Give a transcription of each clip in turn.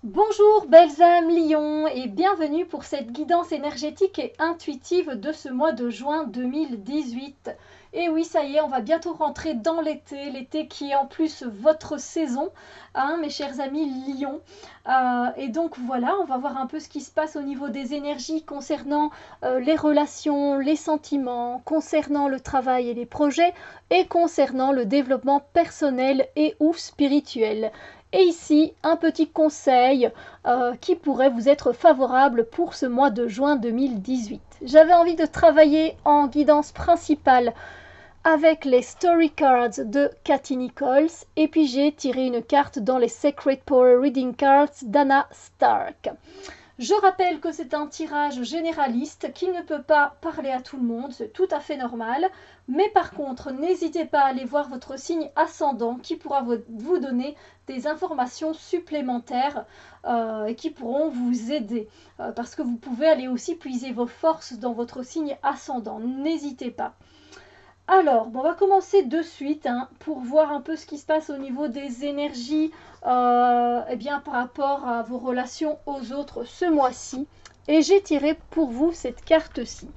Bonjour belles âmes lions et bienvenue pour cette guidance énergétique et intuitive de ce mois de juin 2018. Et oui, ça y est, on va bientôt rentrer dans l'été qui est en plus votre saison, hein, mes chers amis lions. Et donc voilà, on va voir un peu ce qui se passe au niveau des énergies concernant les relations, les sentiments, concernant le travail et les projets et concernant le développement personnel et ou spirituel. Et ici, un petit conseil qui pourrait vous être favorable pour ce mois de juin 2018. J'avais envie de travailler en guidance principale avec les Story Cards de Cathy Nichols et puis j'ai tiré une carte dans les Sacred Power Reading Cards d'Anna Stark. Je rappelle que c'est un tirage généraliste qui ne peut pas parler à tout le monde, c'est tout à fait normal. Mais par contre, n'hésitez pas à aller voir votre signe ascendant qui pourra vous donner des informations supplémentaires et qui pourront vous aider. Parce que vous pouvez aller aussi puiser vos forces dans votre signe ascendant. N'hésitez pas. Alors, on va commencer de suite pour voir un peu ce qui se passe au niveau des énergies par rapport à vos relations aux autres ce mois-ci. Et j'ai tiré pour vous cette carte-ci.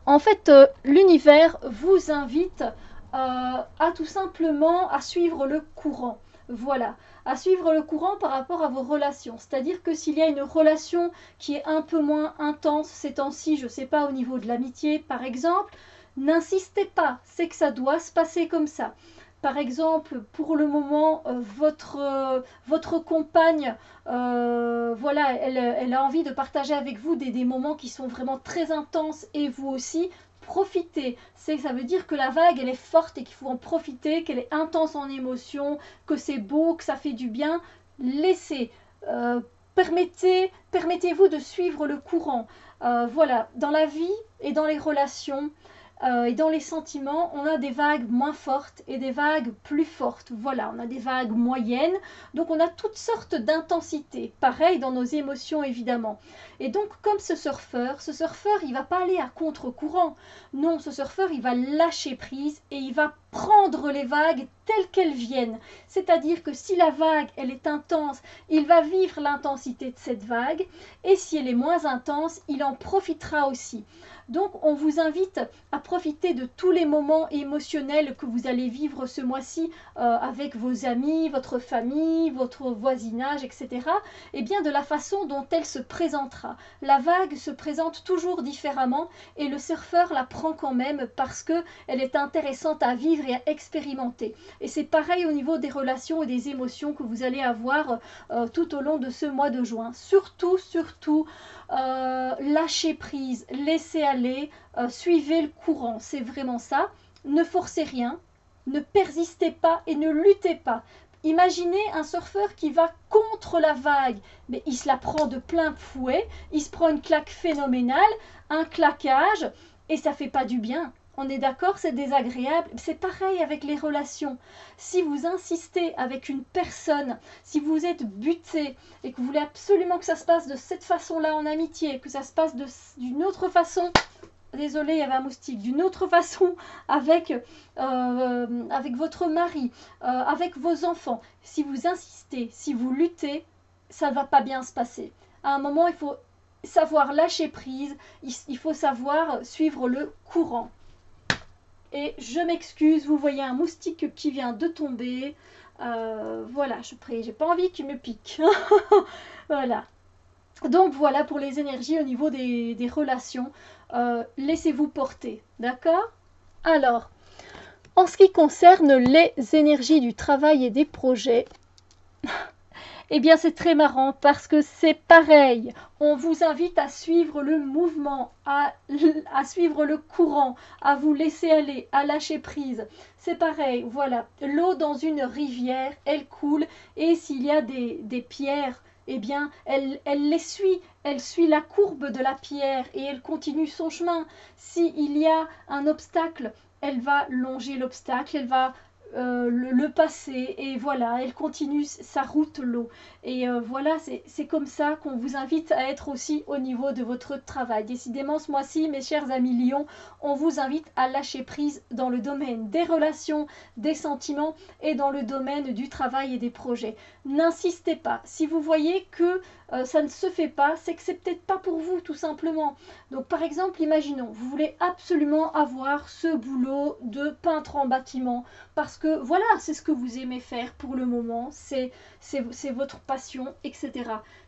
En fait, l'univers vous invite à tout simplement à suivre le courant. Voilà, à suivre le courant par rapport à vos relations. C'est-à-dire que s'il y a une relation qui est un peu moins intense ces temps-ci, je ne sais pas, au niveau de l'amitié par exemple, n'insistez pas, c'est que ça doit se passer comme ça. Par exemple, pour le moment, votre compagne, voilà, elle a envie de partager avec vous des moments qui sont vraiment très intenses et vous aussi, profitez. Ça veut dire que la vague, elle est forte et qu'il faut en profiter, qu'elle est intense en émotion, que c'est beau, que ça fait du bien. Laissez. Permettez-vous de suivre le courant. Voilà, dans la vie et dans les relations, et dans les sentiments, on a des vagues moins fortes et des vagues plus fortes. Voilà, on a des vagues moyennes, donc on a toutes sortes d'intensités. Pareil dans nos émotions, évidemment. Et donc, comme ce surfeur, il ne va pas aller à contre-courant. Non, ce surfeur, il va lâcher prise et il va prendre les vagues telles qu'elles viennent. C'est-à-dire que si la vague, elle est intense, il va vivre l'intensité de cette vague. Et si elle est moins intense, il en profitera aussi. Donc, on vous invite à profiter de tous les moments émotionnels que vous allez vivre ce mois-ci avec vos amis, votre famille, votre voisinage, etc. Et bien de la façon dont elle se présentera. La vague se présente toujours différemment et le surfeur la prend quand même parce qu'elle est intéressante à vivre et à expérimenter. Et c'est pareil au niveau des relations et des émotions que vous allez avoir tout au long de ce mois de juin. Surtout, lâchez prise, laissez aller, suivez le courant, c'est vraiment ça. Ne forcez rien, ne persistez pas et ne luttez pas. Imaginez un surfeur qui va contre la vague, mais il se la prend de plein fouet, il se prend une claque phénoménale, un claquage, et ça fait pas du bien. On est d'accord, c'est désagréable. C'est pareil avec les relations. Si vous insistez avec une personne, si vous êtes buté et que vous voulez absolument que ça se passe de cette façon-là en amitié, que ça se passe d'une autre façon, désolé, il y avait un moustique, d'une autre façon avec votre mari, avec vos enfants, si vous insistez, si vous luttez, ça ne va pas bien se passer. À un moment, il faut savoir lâcher prise, il faut savoir suivre le courant. Et je m'excuse, vous voyez un moustique qui vient de tomber. Voilà, je prie, j'ai pas envie qu'il me pique. Voilà. Donc voilà pour les énergies au niveau des relations. Laissez-vous porter, d'accord? Alors, en ce qui concerne les énergies du travail et des projets, eh bien c'est très marrant parce que c'est pareil. On vous invite à suivre le mouvement, à suivre le courant, à vous laisser aller, à lâcher prise. C'est pareil, voilà. L'eau dans une rivière, elle coule et s'il y a des pierres, eh bien, elle les suit, elle suit la courbe de la pierre et elle continue son chemin. S'il y a un obstacle, elle va longer l'obstacle, elle va le passé, et voilà, elle continue sa route, l'eau. Et voilà, c'est comme ça qu'on vous invite à être aussi au niveau de votre travail. Décidément, ce mois-ci, mes chers amis Lion, on vous invite à lâcher prise dans le domaine des relations, des sentiments et dans le domaine du travail et des projets. N'insistez pas. Si vous voyez que ça ne se fait pas, c'est que c'est peut-être pas pour vous, tout simplement. Donc par exemple, imaginons, vous voulez absolument avoir ce boulot de peintre en bâtiment, parce que voilà, c'est ce que vous aimez faire pour le moment, c'est votre passion, etc.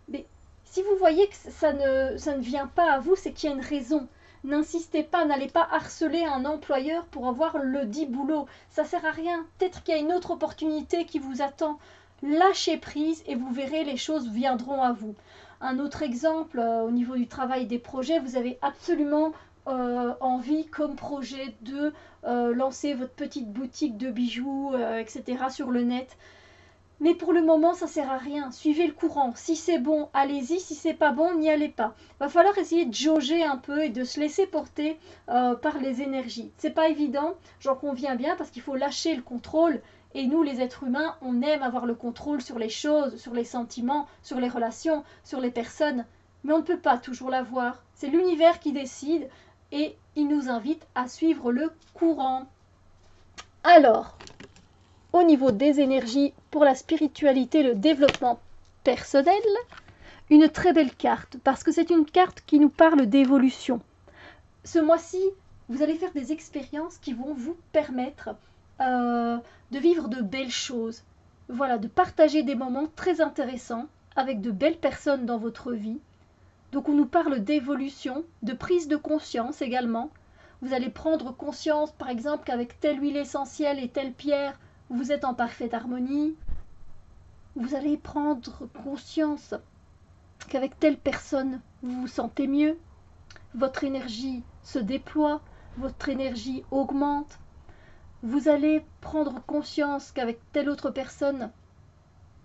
Mais si vous voyez que ça ne vient pas à vous, c'est qu'il y a une raison. N'insistez pas, n'allez pas harceler un employeur pour avoir le dit boulot. Ça sert à rien. Peut-être qu'il y a une autre opportunité qui vous attend. Lâchez prise et vous verrez, les choses viendront à vous. Un autre exemple, au niveau du travail des projets, vous avez absolument envie comme projet de lancer votre petite boutique de bijoux, etc. sur le net. Mais pour le moment, ça sert à rien. Suivez le courant. Si c'est bon, allez-y. Si c'est pas bon, n'y allez pas. Va falloir essayer de jauger un peu et de se laisser porter par les énergies. C'est pas évident, j'en conviens bien, parce qu'il faut lâcher le contrôle. Et nous, les êtres humains, on aime avoir le contrôle sur les choses, sur les sentiments, sur les relations, sur les personnes. Mais on ne peut pas toujours l'avoir. C'est l'univers qui décide et il nous invite à suivre le courant. Alors, au niveau des énergies, pour la spiritualité, le développement personnel, une très belle carte, parce que c'est une carte qui nous parle d'évolution. Ce mois-ci, vous allez faire des expériences qui vont vous permettre de vivre de belles choses. Voilà, de partager des moments très intéressants avec de belles personnes dans votre vie. Donc on nous parle d'évolution, de prise de conscience également. Vous allez prendre conscience, par exemple, qu'avec telle huile essentielle et telle pierre, vous êtes en parfaite harmonie. Vous allez prendre conscience qu'avec telle personne, vous vous sentez mieux. Votre énergie se déploie, votre énergie augmente. Vous allez prendre conscience qu'avec telle autre personne,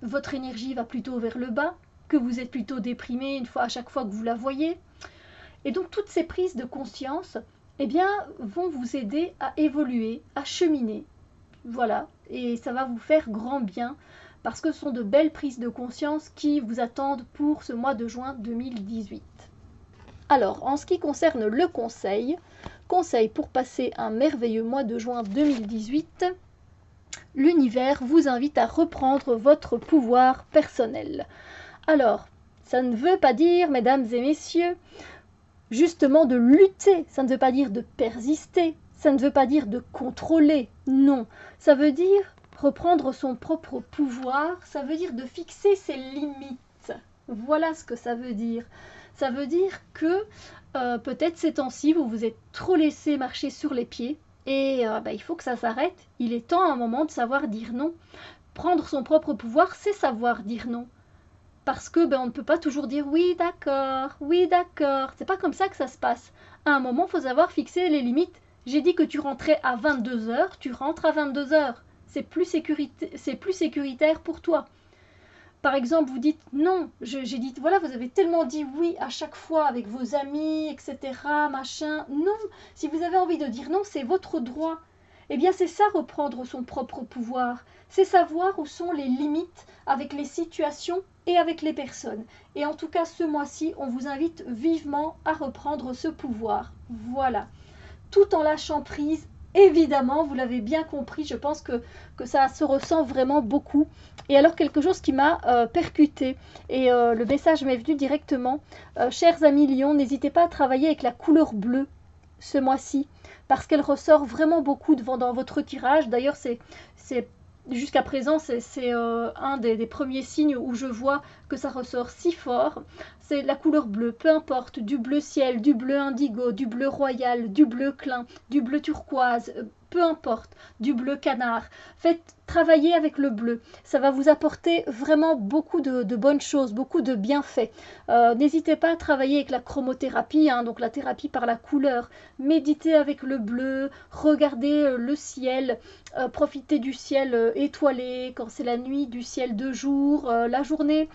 votre énergie va plutôt vers le bas, que vous êtes plutôt déprimé à chaque fois que vous la voyez. Et donc toutes ces prises de conscience, eh bien, vont vous aider à évoluer, à cheminer. Voilà, et ça va vous faire grand bien, parce que ce sont de belles prises de conscience qui vous attendent pour ce mois de juin 2018. Alors, en ce qui concerne le conseil pour passer un merveilleux mois de juin 2018, l'univers vous invite à reprendre votre pouvoir personnel. Alors, ça ne veut pas dire, mesdames et messieurs, justement de lutter, ça ne veut pas dire de persister, ça ne veut pas dire de contrôler, non. Ça veut dire reprendre son propre pouvoir, ça veut dire de fixer ses limites. Voilà ce que ça veut dire. Ça veut dire que peut-être ces temps-ci, vous vous êtes trop laissé marcher sur les pieds et il faut que ça s'arrête. Il est temps à un moment de savoir dire non. Prendre son propre pouvoir, c'est savoir dire non. Parce que on ne peut pas toujours dire oui d'accord, oui d'accord. C'est pas comme ça que ça se passe. À un moment, il faut savoir fixer les limites. J'ai dit que tu rentrais à 22h, tu rentres à 22h. C'est plus sécuritaire pour toi. Par exemple, vous dites non, j'ai dit, voilà, vous avez tellement dit oui à chaque fois avec vos amis, etc., machin. Non, si vous avez envie de dire non, c'est votre droit. Eh bien, c'est ça, reprendre son propre pouvoir. C'est savoir où sont les limites avec les situations et avec les personnes. Et en tout cas, ce mois-ci, on vous invite vivement à reprendre ce pouvoir. Voilà. Tout en lâchant prise. Évidemment, vous l'avez bien compris, je pense que ça se ressent vraiment beaucoup. Et alors, quelque chose qui m'a percuté, et le message m'est venu directement. Chers amis Lion, n'hésitez pas à travailler avec la couleur bleue ce mois-ci, parce qu'elle ressort vraiment beaucoup dans votre tirage. D'ailleurs, jusqu'à présent, c'est un des premiers signes où je vois que ça ressort si fort. C'est la couleur bleue, peu importe, du bleu ciel, du bleu indigo, du bleu royal, du bleu clin, du bleu turquoise, peu importe, du bleu canard. Faites travailler avec le bleu. Ça va vous apporter vraiment beaucoup de bonnes choses, beaucoup de bienfaits. N'hésitez pas à travailler avec la chromothérapie, donc la thérapie par la couleur. Méditez avec le bleu, regardez le ciel, profitez du ciel étoilé quand c'est la nuit, du ciel de jour, la journée.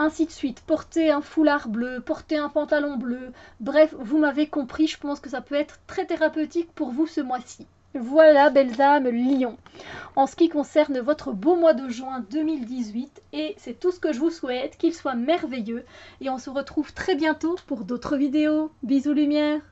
Ainsi de suite, portez un foulard bleu, portez un pantalon bleu, bref, vous m'avez compris, je pense que ça peut être très thérapeutique pour vous ce mois-ci. Voilà, belles âmes, Lion. En ce qui concerne votre beau mois de juin 2018, et c'est tout ce que je vous souhaite, qu'il soit merveilleux, et on se retrouve très bientôt pour d'autres vidéos. Bisous lumière!